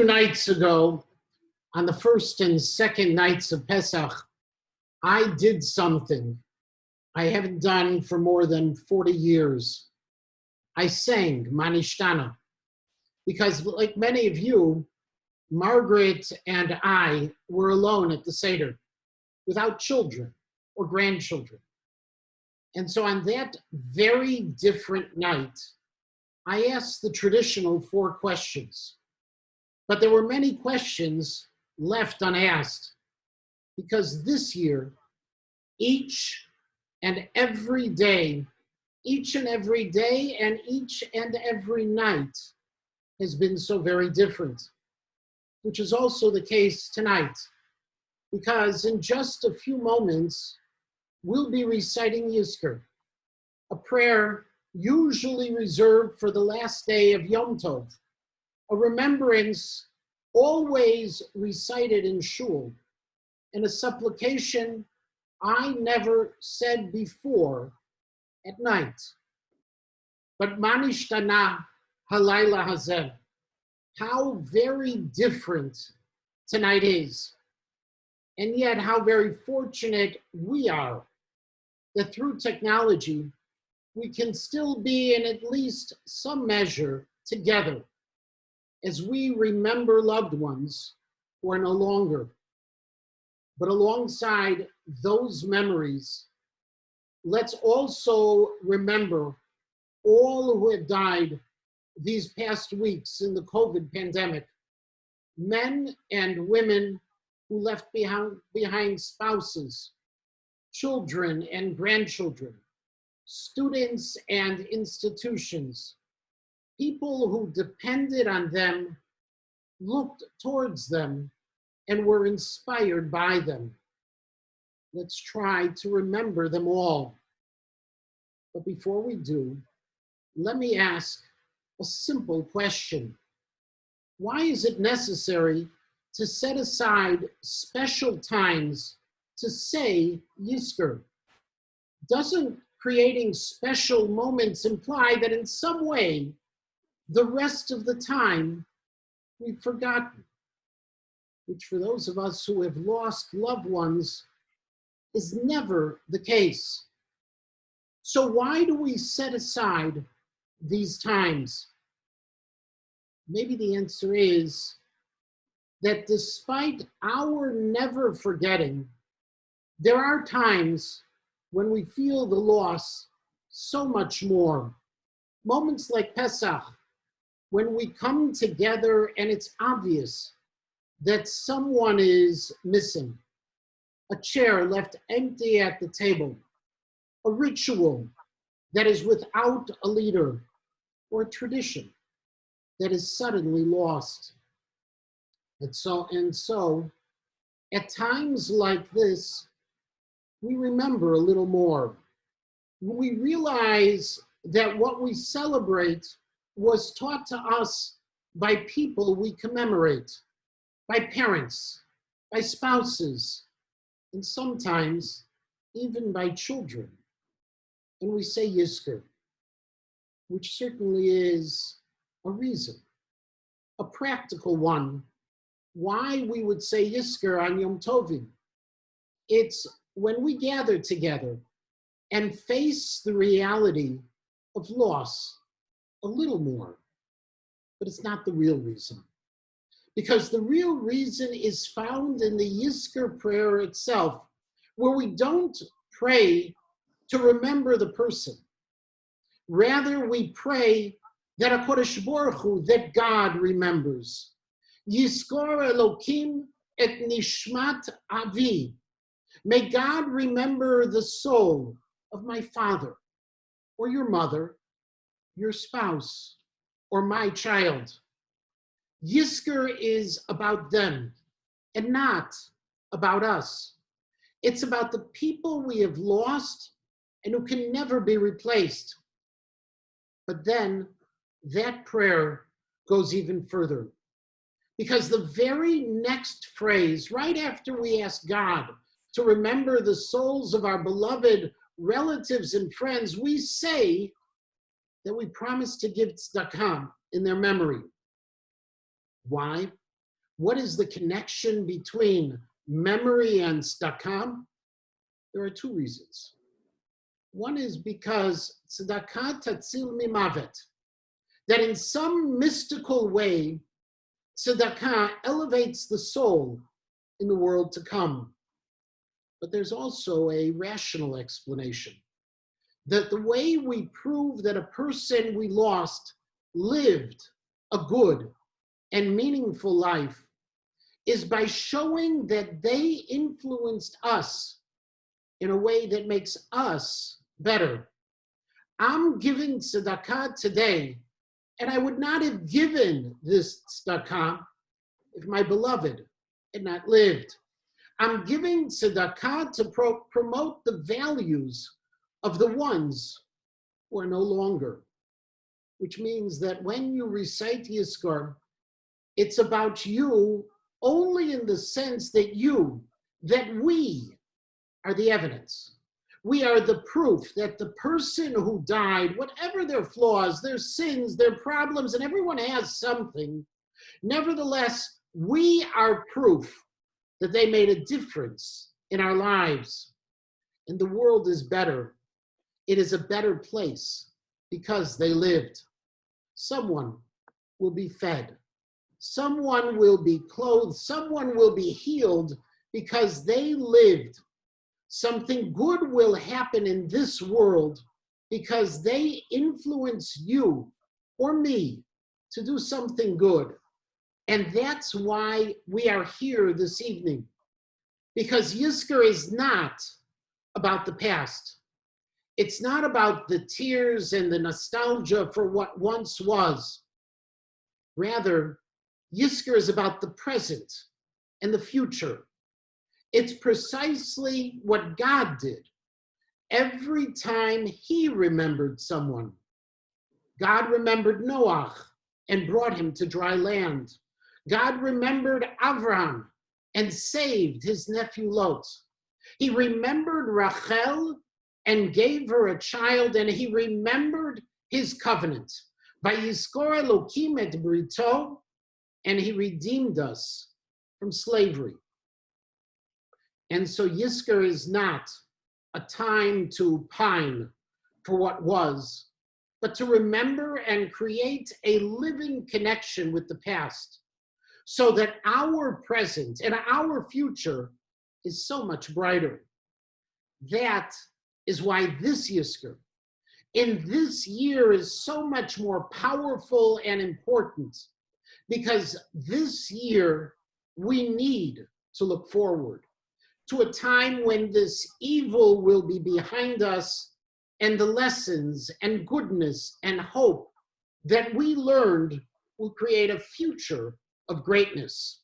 2 nights ago, on the first and second nights of Pesach, I did something I haven't done for more than 40 years. I sang Manishtana because, like many of you, Margaret and I were alone at the Seder without children or grandchildren. And so on that very different night, I asked the traditional 4 questions. But there were many questions left unasked because this year, each and every day and each and every night has been so very different, which is also the case tonight, because in just a few moments, we'll be reciting Yizkor, a prayer usually reserved for the last day of Yom Tov, a remembrance always recited in shul, and a supplication I never said before at night. But manishtana halayla hazeh, how very different tonight is, and yet how very fortunate we are that through technology, we can still be in at least some measure together as we remember loved ones who are no longer. But alongside those memories, let's also remember all who have died these past weeks in the COVID pandemic, men and women who left behind spouses, children and grandchildren, students and institutions, people who depended on them, looked towards them, and were inspired by them. Let's try to remember them all. But before we do, let me ask a simple question. Why is it necessary to set aside special times to say Yizkor? Doesn't creating special moments imply that in some way, the rest of the time we've forgotten, which for those of us who have lost loved ones is never the case. So why do we set aside these times? Maybe the answer is that despite our never forgetting, there are times when we feel the loss so much more. Moments like Pesach, when we come together and it's obvious that someone is missing, a chair left empty at the table, a ritual that is without a leader, or a tradition that is suddenly lost. And so, at times like this, we remember a little more. We realize that what we celebrate was taught to us by people we commemorate, by parents, by spouses, and sometimes even by children. And we say Yizkor, which certainly is a reason, a practical one, why we would say Yizkor on Yom Tovim. It's when we gather together and face the reality of loss a little more, but it's not the real reason. Because the real reason is found in the Yizkor prayer itself, where we don't pray to remember the person. Rather, we pray that HaKadosh Baruch Hu, that God remembers. Yizkor Elokim et nishmat avi. May God remember the soul of my father, or your mother, your spouse, or my child. Yizkor is about them and not about us. It's about the people we have lost and who can never be replaced. But then that prayer goes even further, because the very next phrase, right after we ask God to remember the souls of our beloved relatives and friends, we say that we promise to give tzedakah in their memory. Why? What is the connection between memory and tzedakah? There are two reasons. One is because tzedakah tatzil mimavet, that in some mystical way, tzedakah elevates the soul in the world to come. But there's also a rational explanation, that the way we prove that a person we lost lived a good and meaningful life is by showing that they influenced us in a way that makes us better. I'm giving tzedakah today, and I would not have given this tzedakah if my beloved had not lived. I'm giving tzedakah to promote the values of the ones who are no longer, which means that when you recite Yizkor, it's about you only in the sense that we are the evidence. We are the proof that the person who died, whatever their flaws, their sins, their problems, and everyone has something, nevertheless, we are proof that they made a difference in our lives. And the world is better. It is a better place because they lived. Someone will be fed. Someone will be clothed. Someone will be healed because they lived. Something good will happen in this world because they influence you or me to do something good. And that's why we are here this evening. Because Yizkor is not about the past. It's not about the tears and the nostalgia for what once was. Rather, Yizkor is about the present and the future. It's precisely what God did every time he remembered someone. God remembered Noah and brought him to dry land. God remembered Avraham and saved his nephew Lot. He remembered Rachel and gave her a child, and he remembered his covenant. By Yizkor Elokim et Brito, and he redeemed us from slavery. And so Yizkor is not a time to pine for what was, but to remember and create a living connection with the past so that our present and our future is so much brighter. That is why this Yizkor in this year is so much more powerful and important, because this year we need to look forward to a time when this evil will be behind us and the lessons and goodness and hope that we learned will create a future of greatness.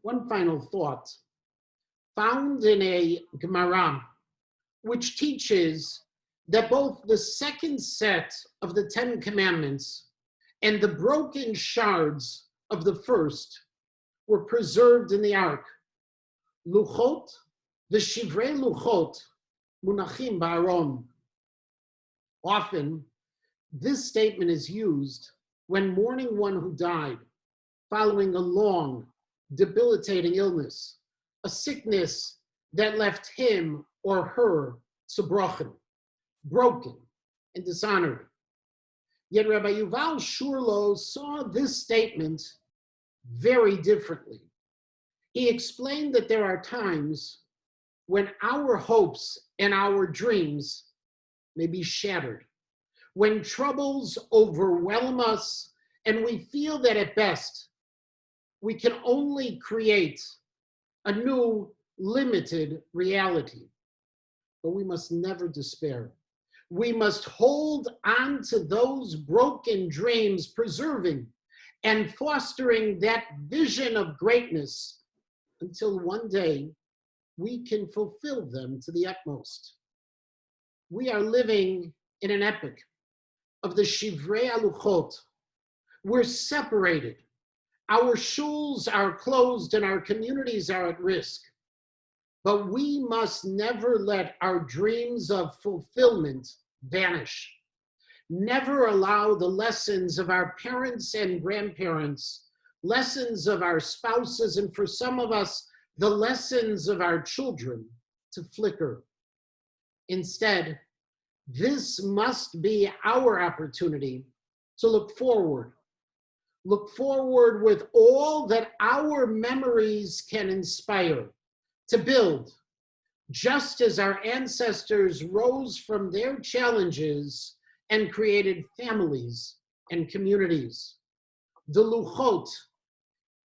One final thought, found in a Gemara, which teaches that both the second set of the Ten Commandments and the broken shards of the first were preserved in the ark. Luchot, the shivrei luchot, munachim ba'aron. Often, this statement is used when mourning one who died following a long, debilitating illness, a sickness that left him or her zerbrochen, broken and dishonored. Yet Rabbi Yuval Shurlo saw this statement very differently. He explained that there are times when our hopes and our dreams may be shattered, when troubles overwhelm us and we feel that at best we can only create a new limited reality. But we must never despair. We must hold on to those broken dreams, preserving and fostering that vision of greatness until one day we can fulfill them to the utmost. We are living in an epoch of the Shivrei Aluchot. We're separated. Our shuls are closed and our communities are at risk. But we must never let our dreams of fulfillment vanish. Never allow the lessons of our parents and grandparents lessons of our spouses, and for some of us, the lessons of our children to flicker. Instead, this must be our opportunity to look forward. Look forward with all that our memories can inspire, to build, just as our ancestors rose from their challenges and created families and communities. The luchot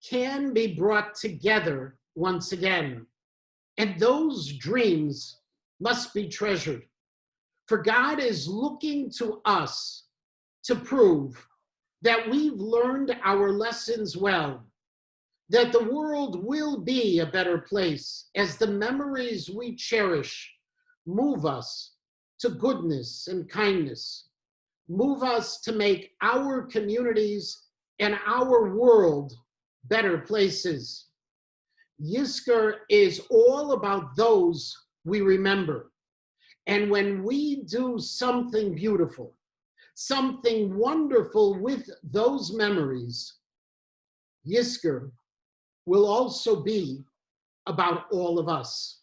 can be brought together once again, and those dreams must be treasured. For God is looking to us to prove that we've learned our lessons well, that the world will be a better place as the memories we cherish move us to goodness and kindness, move us to make our communities and our world better places. Yizkor is all about those we remember. And when we do something beautiful, something wonderful with those memories, Yizkor will also be about all of us.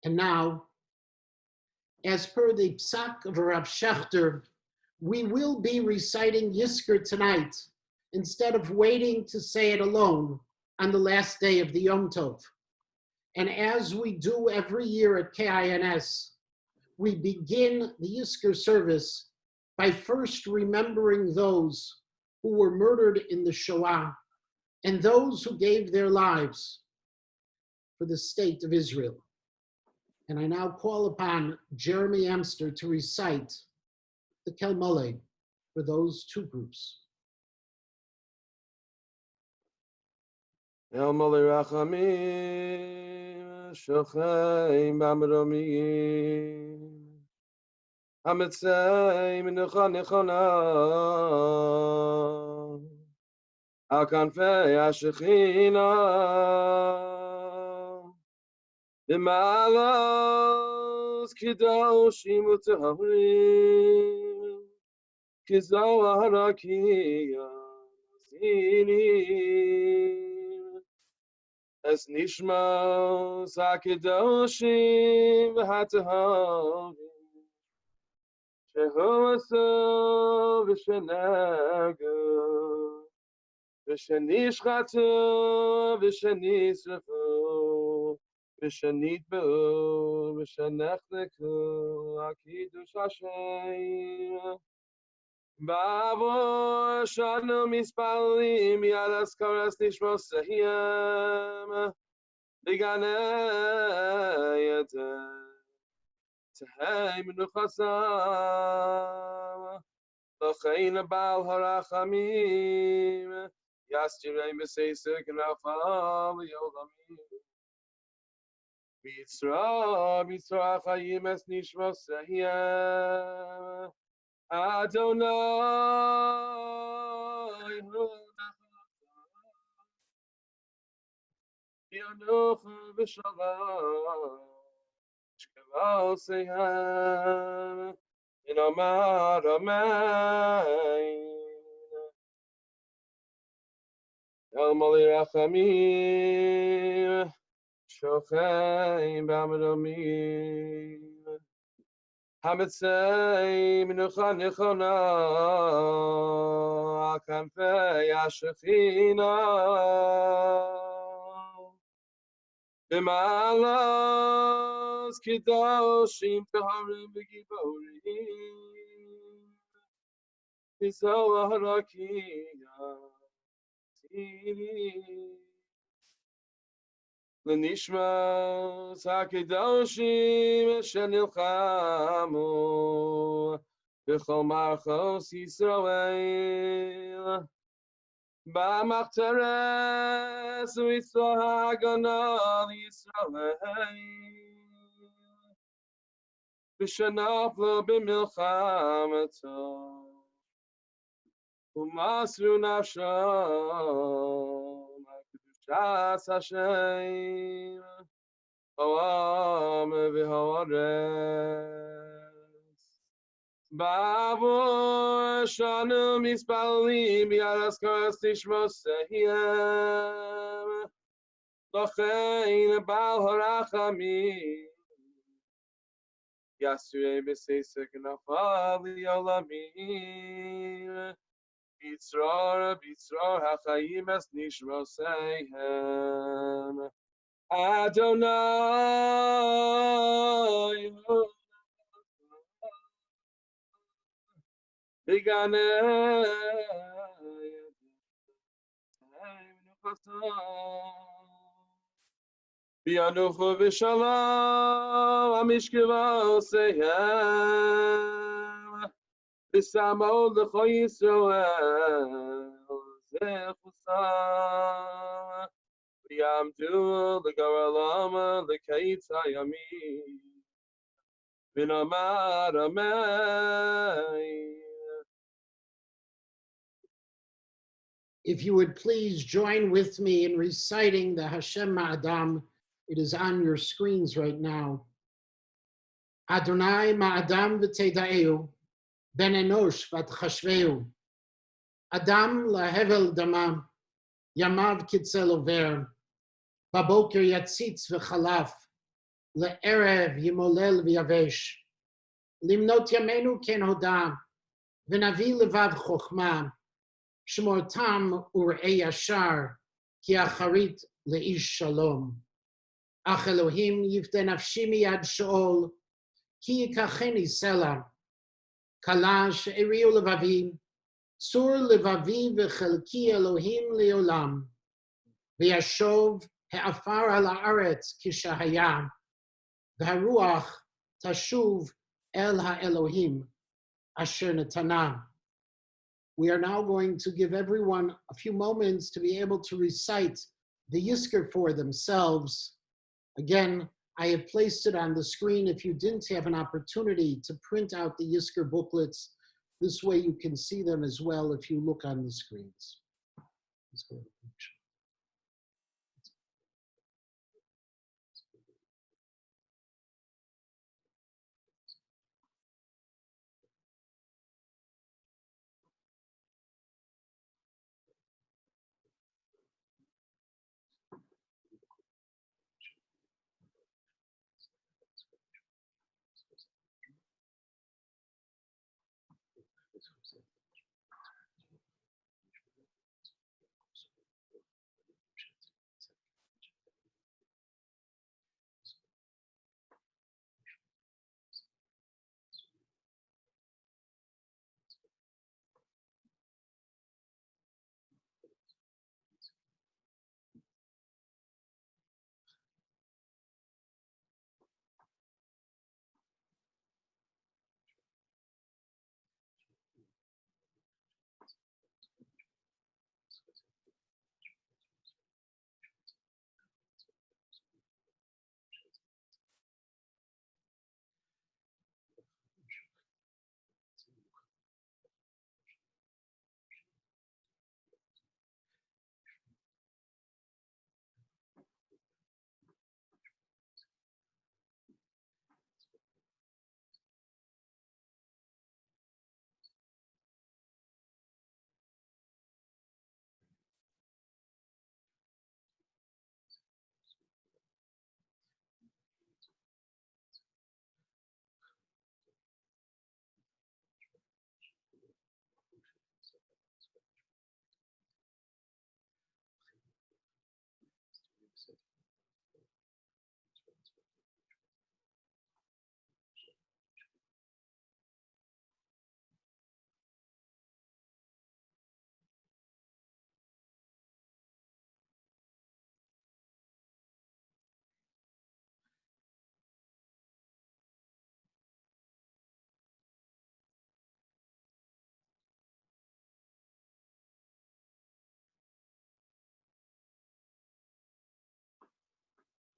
And now, as per the Pesach of Rav Shechter, we will be reciting Yizkor tonight instead of waiting to say it alone on the last day of the Yom Tov. And as we do every year at KINS, we begin the Yizkor service by first remembering those who were murdered in the Shoah and those who gave their lives for the state of Israel. And I now call upon Jeremy Amster to recite the Kel Mole for those two groups. El Mole Rachamim, Shochei Bamromim, Hamitzei Minucha Nechona, Al Kanfei HaShechina, B'Ma'alos Kedoshim U'Teharim, Kizohar HaKiyah Zinim, Es nishmas hakedoshim v'hatahavim shehu aso v'shenagu v'shenishchatu v'shenisrafu v'shenitbu v'shenechneku hakidush Hashem Bavo shanu mispalim yad askaras nishmos sehiyam B'ganei Eden Tehei menuchasam L'chein Baal harachamim Yastirei b'seisek nafal yolamim B'yitzra chayim es nishmos sehiyam Adonai Yanuch v'shalom Shkeval seyhan In Amar Amen El Moli Rachamim Shochei B'Amromim Hamitzei Minucha Nechona Al Kanfei HaShechina B'Ma'alos Kedoshim Teharim V'Giborim Kizohar HaKiyah Zinim L'nishmas hakedoshim shenilchamu b'chol marchos Yisrael b'machteres u'yitzor hagana l'Yisrael b'shenaflo b'milchamato u'masru nafsham Shas Hashem, Oam v'Haaretz. Ba'avur shanu mispalim yaraskar tishmosehim. Lochein ba'al harachamim. Yasrei b'seisek nafal yolamim. Bitzror hachayim es nishmoseihem. Adonai Biganei Bianuchu v'shalom amishkevoseihem. V'samol l'cho Yisrael zechusam. V'yamdu l'garalam l'keitz hayamim. V'namar amen. If you would please join with me in reciting the Hashem Ma'adam. It is on your screens right now. Adonai Ma'adam v'teida'eu, ben enosh v'tchashveu. Adam lahevel damam, yamav kitzel over. Baboker yatzitz v'chalaf, le'erev yimolel v'yavesh. Limnot yamenu ken hodam, v'navi levav chokhmah. Shmor tam ur'ei yashar, ki acharit le'ish shalom. Ach Elohim yifte nafshi miyad sheol, ki yikacheni sela. Kala she'eriu levavi, tsur levavi v'chelki Elohim leolam. V'yashov he'afar al haaretz kishahaya. V'haruach tashuv el ha'Elohim asher netana. We are now going to give everyone a few moments to be able to recite the Yizkor for themselves. Again, I have placed it on the screen. If you didn't have an opportunity to print out the Yizkor booklets, this way you can see them as well if you look on the screens. Let's go to the picture.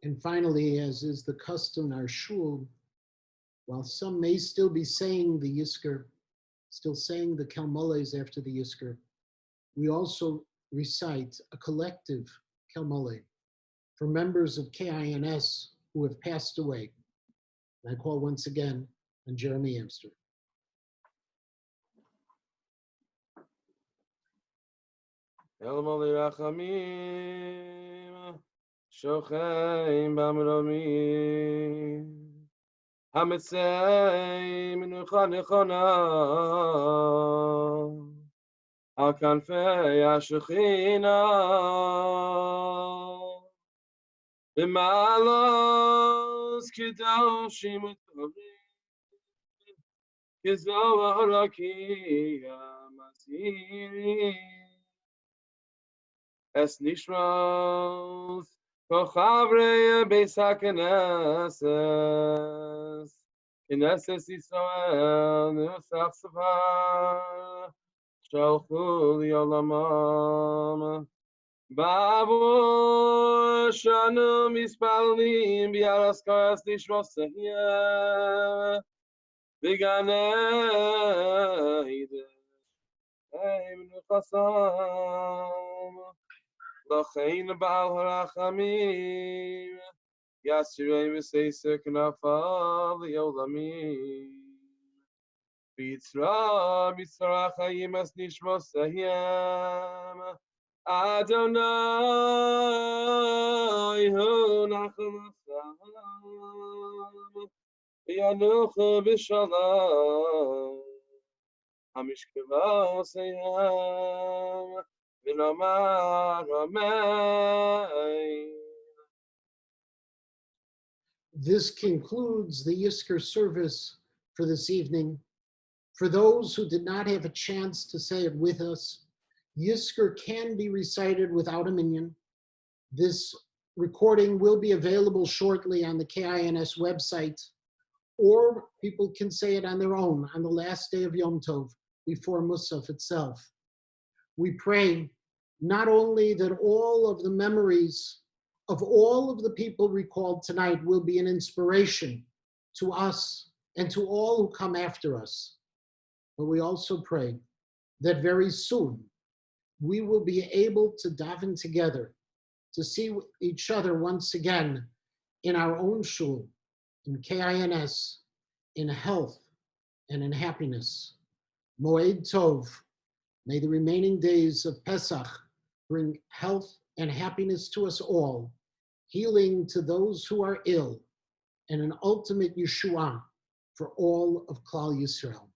And finally, as is the custom in our shul, while some may still be saying the Yizkor, still saying the Kelmoles after the Yizkor, we also recite a collective Kelmole for members of KINS who have passed away. And I call once again on Jeremy Amster. El Moli Rachamim, Shochein Bamromim, Hamitzei Minucha Nechona, Al Kanfei HaShechina, B'malos Kedoshim Utovim, Kezohar Rakia Masiri, Es Nishmos, Kochavrei Pesach Knesses, Knesses Yisrael, Nusach Safar, Shalchu L'Olamam, Babu Shanu Mispalnim, Bialaskaras Nishmos Sehiyah, B'ganei Deim Nuchasam, L'chein Ba'al Harachamim, Yasirei V'Seiser K'nafav L'Yolamim, B'Yitzra B'Yitzra Chayim Es Nishmos Sehiyam, Adonai Hu Nachem Asam, Yanuchu B'Shalom, Hamishkeva Seyam, V'Nomar Amen. This concludes the Yizkor service for this evening. For those who did not have a chance to say it with us, Yizkor can be recited without a minyan. This recording will be available shortly on the KINS website, or people can say it on their own on the last day of Yom Tov, before Musaf itself. We pray not only that all of the memories of all of the people recalled tonight will be an inspiration to us and to all who come after us, but we also pray that very soon we will be able to daven together, to see each other once again in our own shul, in KINS, in health and in happiness. Moed Tov. May the remaining days of Pesach bring health and happiness to us all, healing to those who are ill, and an ultimate Yeshua for all of Klal Yisrael.